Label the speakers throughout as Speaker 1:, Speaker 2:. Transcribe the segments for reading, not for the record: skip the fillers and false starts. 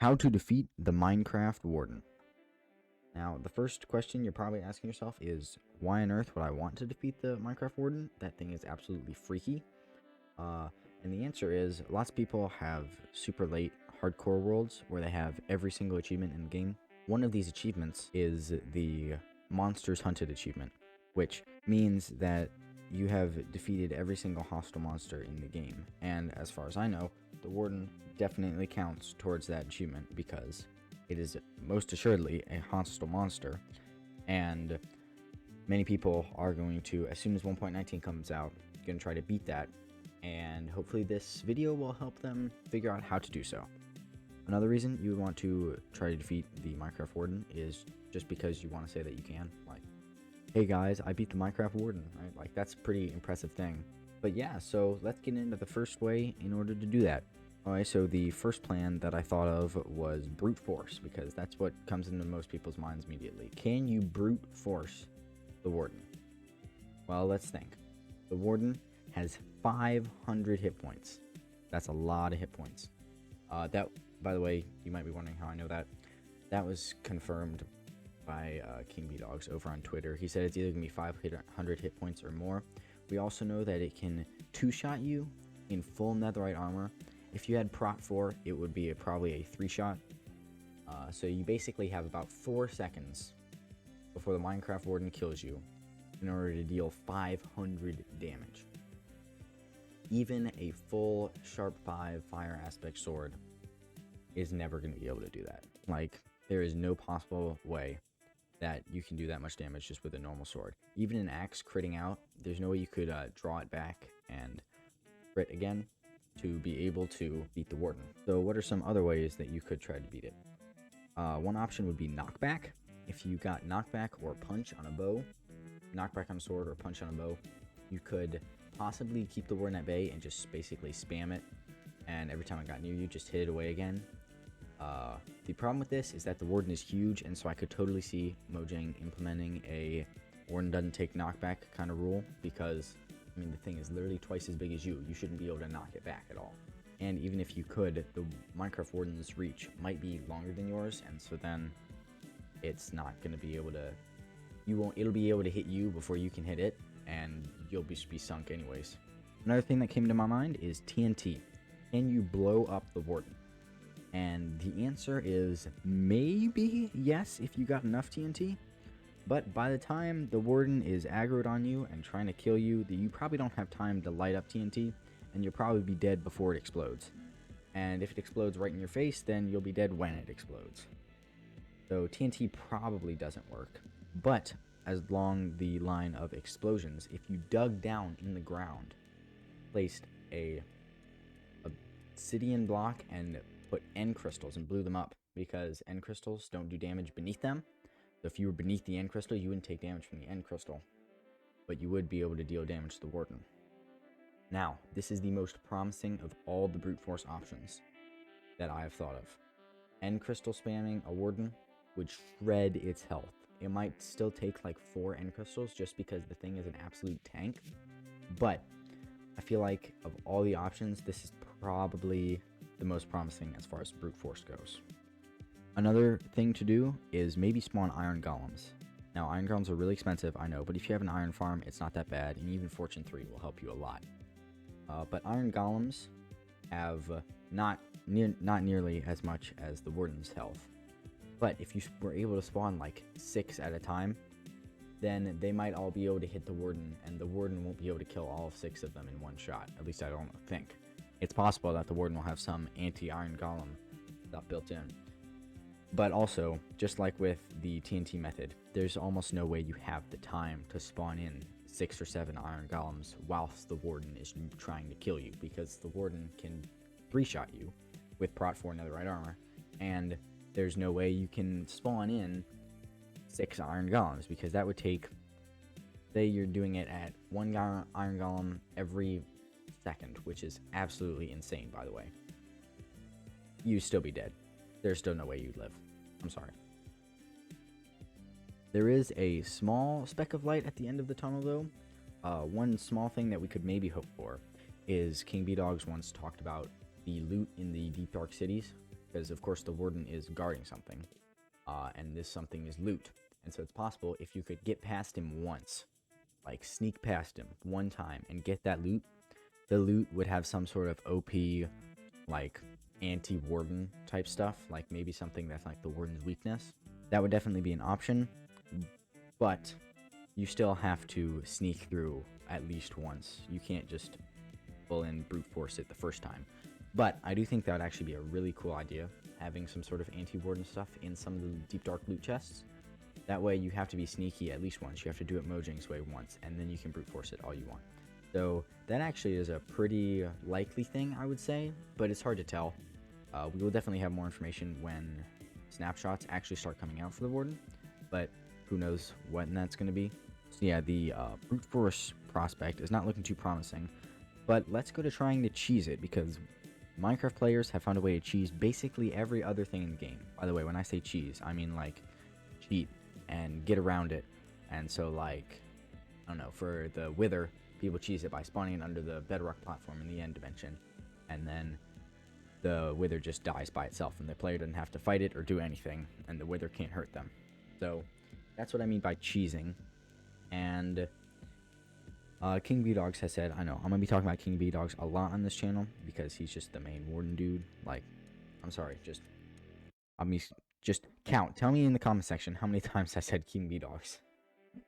Speaker 1: How to defeat the Minecraft Warden. Now, the first question you're probably asking yourself is, why on earth would I want to defeat the Minecraft Warden? That thing is absolutely freaky. And the answer is, lots of people have super late hardcore worlds where they have every single achievement in the game. One of these achievements is the Monsters Hunted achievement, which means that you have defeated every single hostile monster in the game. And as far as I know, the Warden definitely counts towards that achievement because it is most assuredly a hostile monster, and many people are going to, as soon as 1.19 comes out, going to try to beat that, and hopefully this video will help them figure out how to do so. Another reason you would want to try to defeat the Minecraft Warden is just because you want to say that you can, like, hey guys, I beat the Minecraft Warden, right? Like, that's a pretty impressive thing. But yeah, so let's get into the first way in order to do that. Alright, so the first plan that I thought of was brute force, because that's what comes into most people's minds immediately. Can you brute force the Warden? Well, let's think. The Warden has 500 hit points. That's a lot of hit points. That, by the way, you might be wondering how I know that. That was confirmed by King B Dogs over on Twitter. He said it's either going to be 500 hit points or more. We also know that it can two-shot you in full netherite armor. If you had Prot 4, it would be probably a 3-shot. So you basically have about 4 seconds before the Minecraft Warden kills you in order to deal 500 damage. Even a full Sharp 5 Fire Aspect Sword is never going to be able to do that. Like, there is no possible way that you can do that much damage just with a normal sword. Even an axe critting out, there's no way you could draw it back and crit again to be able to beat the Warden. So what are some other ways that you could try to beat it? One option would be knockback. If you got knockback or punch on a bow, knockback on a sword or punch on a bow, you could possibly keep the Warden at bay and just basically spam it, and every time it got near you, just hit it away again. The problem with this is that the Warden is huge, and so I could totally see Mojang implementing a Warden doesn't take knockback kind of rule, because I mean, the thing is literally twice as big as you. You shouldn't be able to knock it back at all. And even if you could, the Minecraft Warden's reach might be longer than yours, and so then it's not going to be able to... It'll be able to hit you before you can hit it, and you'll be sunk anyways. Another thing that came to my mind is TNT. Can you blow up the Warden? And the answer is maybe yes if you got enough TNT. But by the time the Warden is aggroed on you and trying to kill you, you probably don't have time to light up TNT, and you'll probably be dead before it explodes. And if it explodes right in your face, then you'll be dead when it explodes. So TNT probably doesn't work. But along the line of explosions, if you dug down in the ground, placed a obsidian block and put end crystals and blew them up, because end crystals don't do damage beneath them. So if you were beneath the end crystal, you wouldn't take damage from the end crystal, but you would be able to deal damage to the Warden. Now, this is the most promising of all the brute force options that I have thought of. End crystal spamming a Warden would shred its health. It might still take like 4 end crystals just because the thing is an absolute tank, but I feel like of all the options, this is probably the most promising as far as brute force goes. Another thing to do is maybe spawn iron golems. Now, iron golems are really expensive, I know, but if you have an iron farm, it's not that bad, and even Fortune 3 will help you a lot. But iron golems have not nearly as much as the Warden's health. But if you were able to spawn like 6 at a time, then they might all be able to hit the Warden, and the Warden won't be able to kill all 6 of them in one shot. At least I don't think. It's possible that the Warden will have some anti-iron golem stuff built in. But also, just like with the TNT method, there's almost no way you have the time to spawn in 6 or 7 iron golems whilst the Warden is trying to kill you, because the Warden can 3-shot you with Prot 4 netherite armor, and there's no way you can spawn in 6 iron golems, because that would take, say you're doing it at 1 iron golem every second, which is absolutely insane, by the way. You'd still be dead. There's still no way you'd live. I'm sorry. There is a small speck of light at the end of the tunnel, though. One small thing that we could maybe hope for is King B Dogs once talked about the loot in the Deep Dark Cities. because of course the warden is guarding something, and this something is loot. And so it's possible if you could get past him once, like sneak past him one time and get that loot, the loot would have some sort of OP, like anti-warden type stuff, like maybe something that's like the warden's weakness. That would definitely be an option, but you still have to sneak through at least once. You can't just full in brute force it the first time. But I do think that would actually be a really cool idea, having some sort of anti-warden stuff in some of the deep dark loot chests. That way you have to be sneaky at least once. You have to do it Mojang's way once, and then you can brute force it all you want. So that actually is a pretty likely thing, I would say, but it's hard to tell. We will definitely have more information when snapshots actually start coming out for the warden, but who knows when that's going to be. So yeah, the brute force prospect is not looking too promising, but let's go to trying to cheese it, because Minecraft players have found a way to cheese basically every other thing in the game. By the way, when I say cheese, I mean like cheat and get around it. And so like, I don't know, for the wither, people cheese it by spawning it under the bedrock platform in the end dimension, and then the wither just dies by itself and the player doesn't have to fight it or do anything, and the wither can't hurt them. So that's what I mean by cheesing. And King B Dogs has said, I know, I'm going to be talking about King B Dogs a lot on this channel because he's just the main warden dude. Like, I'm sorry, just count. Tell me in the comment section how many times I said King B Dogs.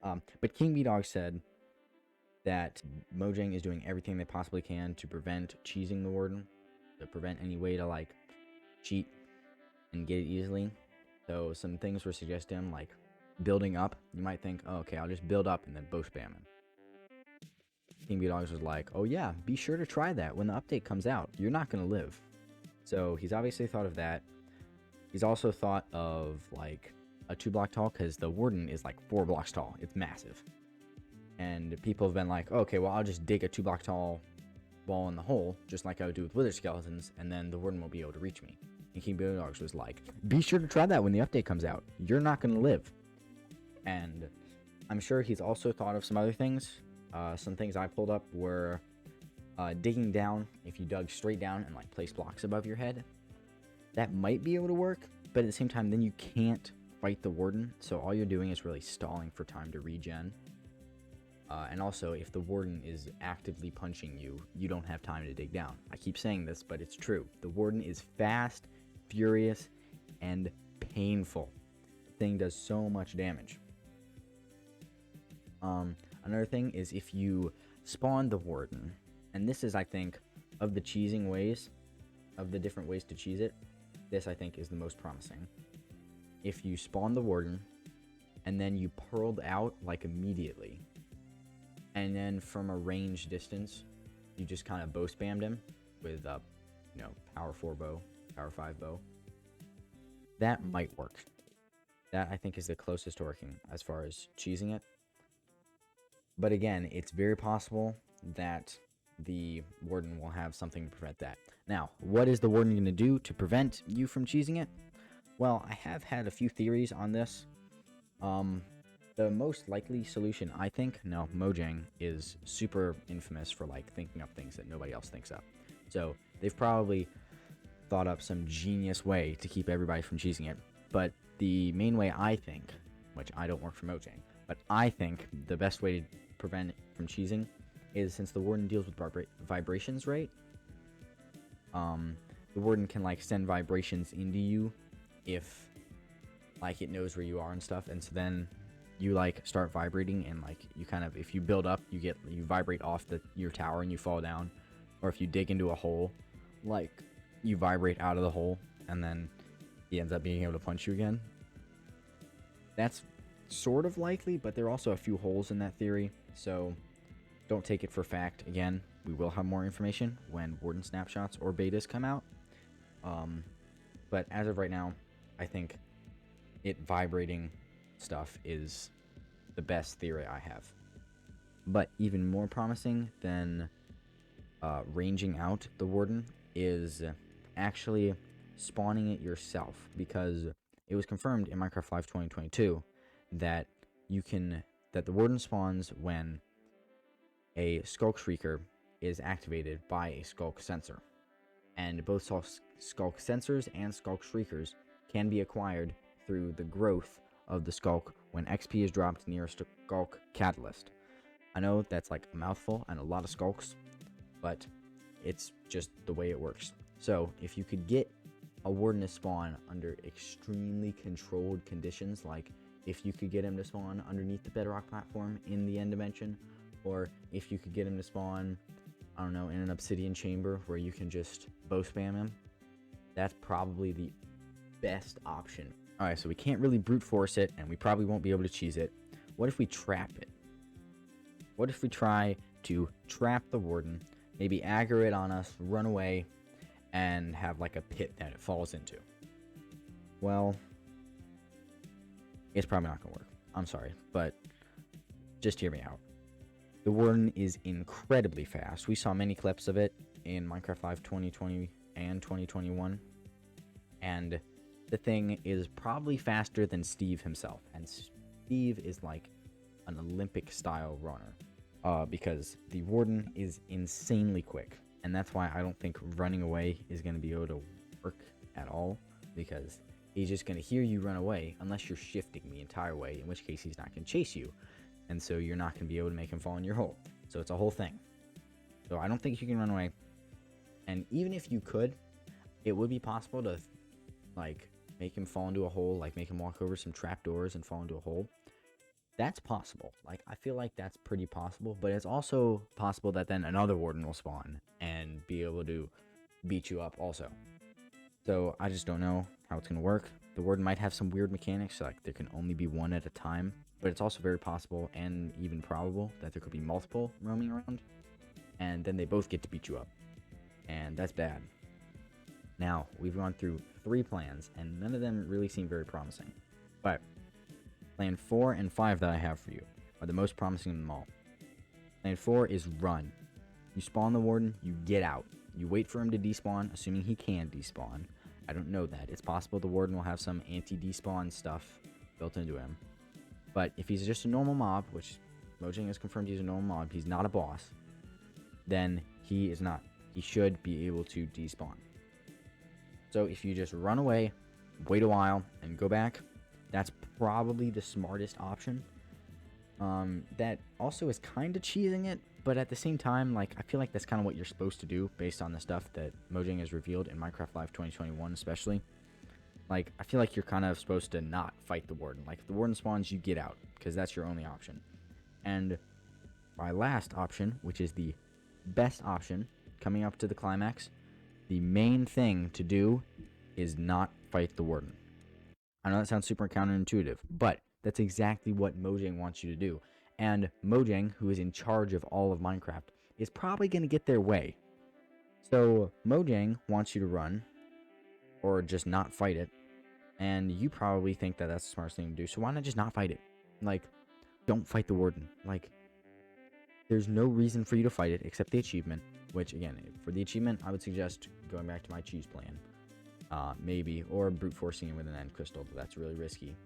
Speaker 1: But King B Dogs said that Mojang is doing everything they possibly can to prevent cheesing the warden, to prevent any way to like cheat and get it easily. So some things were suggested to him, like building up. You might think, oh, okay, I'll just build up and then bow spam him. King B Dogs was like, oh yeah, be sure to try that when the update comes out. You're not going to live. So he's obviously thought of that. He's also thought of like a 2-block tall, because the warden is like 4 blocks tall. It's massive. And people have been like, oh, okay, well, I'll just dig a 2-block tall wall in the hole, just like I would do with wither skeletons, and then the warden will be able to reach me. And King B Dogs was like, be sure to try that when the update comes out. You're not going to live. And I'm sure he's also thought of some other things. Some things I pulled up were digging down. If you dug straight down and like place blocks above your head, that might be able to work, but at the same time, then you can't fight the warden. So all you're doing is really stalling for time to regen. And also, if the warden is actively punching you, you don't have time to dig down. I keep saying this, but it's true. The warden is fast, furious, and painful. The thing does so much damage. Another thing is if you spawn the warden, and this is, I think, of the cheesing ways, of the different ways to cheese it, this, I think, is the most promising. If you spawn the warden, and then you pearled out, like, immediately, and then from a range distance, you just kind of bow spammed him with, power 4 bow, power 5 bow, that might work. That, I think, is the closest to working as far as cheesing it. But again, it's very possible that the warden will have something to prevent that. Now, what is the warden going to do to prevent you from cheesing it? Well, I have had a few theories on this. The most likely solution, I think, no, Mojang is super infamous for like thinking up things that nobody else thinks up. So they've probably thought up some genius way to keep everybody from cheesing it. But the main way, I think, which I don't work for Mojang, but I think the best way to prevent it from cheesing is, since the warden deals with vibrations, right? The warden can like send vibrations into you if like it knows where you are and stuff, and so then you like start vibrating, and like you kind of, if you build up, you vibrate off your tower and you fall down, or if you dig into a hole, like you vibrate out of the hole and then he ends up being able to punch you again. That's sort of likely, but there are also a few holes in that theory, so don't take it for fact. Again, we will have more information when warden snapshots or betas come out, but as of right now, I think it vibrating stuff is the best theory I have. But even more promising than ranging out the warden is actually spawning it yourself, because it was confirmed in Minecraft Live 2022 that the warden spawns when a skulk shrieker is activated by a skulk sensor, and both Skulk Sensors and Skulk Shriekers can be acquired through the growth of the Skulk when XP is dropped near a Skulk Catalyst. I know that's like a mouthful and a lot of Skulks, but it's just the way it works. So if you could get a Warden to spawn under extremely controlled conditions, like if you could get him to spawn underneath the Bedrock platform in the end dimension, or if you could get him to spawn, I don't know, in an obsidian chamber where you can just bow spam him, that's probably the best option. Alright, so we can't really brute force it, and we probably won't be able to cheese it. What if we trap it? What if we try to trap the Warden, maybe aggro it on us, run away, and have like a pit that it falls into? Well, it's probably not going to work. I'm sorry, but just hear me out. The Warden is incredibly fast. We saw many clips of it in Minecraft Live 2020 and 2021. And the thing is probably faster than Steve himself. And Steve is like an Olympic-style runner. Because the Warden is insanely quick. And that's why I don't think running away is going to be able to work at all. Because he's just going to hear you run away unless you're shifting the entire way, in which case he's not going to chase you. And so you're not going to be able to make him fall in your hole. So it's a whole thing. So I don't think you can run away. And even if you could, it would be possible to like make him fall into a hole, like make him walk over some trapdoors and fall into a hole. That's possible. Like, I feel like that's pretty possible, but it's also possible that then another Warden will spawn and be able to beat you up also. So I just don't know how it's going to work. The Warden might have some weird mechanics, like there can only be one at a time, but it's also very possible and even probable that there could be multiple roaming around, and then they both get to beat you up. And that's bad. Now, we've gone through 3 plans, and none of them really seem very promising. But Plan 4 and 5 that I have for you are the most promising of them all. Plan 4 is run. You spawn the Warden, you get out. You wait for him to despawn, assuming he can despawn. I don't know that. It's possible the Warden will have some anti-despawn stuff built into him. But if he's just a normal mob, which Mojang has confirmed he's a normal mob, he's not a boss, then he is not. He should be able to despawn. So if you just run away, wait a while, and go back, that's probably the smartest option. That also is kind of cheesing it, but at the same time, like, I feel like that's kind of what you're supposed to do based on the stuff that Mojang has revealed in Minecraft Live 2021 especially. Like, I feel like you're kind of supposed to not fight the Warden. Like, if the Warden spawns, you get out, because that's your only option. And my last option, which is the best option, coming up to the climax, the main thing to do is not fight the Warden. I know that sounds super counterintuitive, but that's exactly what Mojang wants you to do. And Mojang, who is in charge of all of Minecraft, is probably going to get their way. So Mojang wants you to run, or just not fight it, and you probably think that that's the smartest thing to do, so why not just not fight it? Like, don't fight the Warden. Like, there's no reason for you to fight it except the achievement, which, again, for the achievement, I would suggest going back to my cheese plan. Maybe, or brute forcing it with an end crystal, but that's really risky.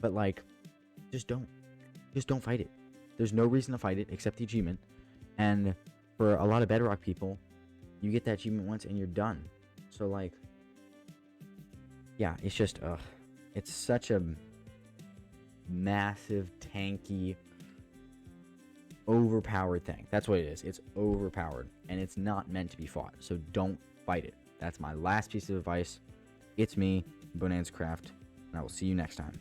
Speaker 1: But, like, just don't fight it. There's no reason to fight it except the achievement, and for a lot of Bedrock people, you get that achievement once and you're done. So, like, yeah, it's just, it's such a massive, tanky, overpowered thing. That's what it is. It's overpowered, and it's not meant to be fought, so don't fight it. That's my last piece of advice. It's me, Bonanza Craft, and I will see you next time.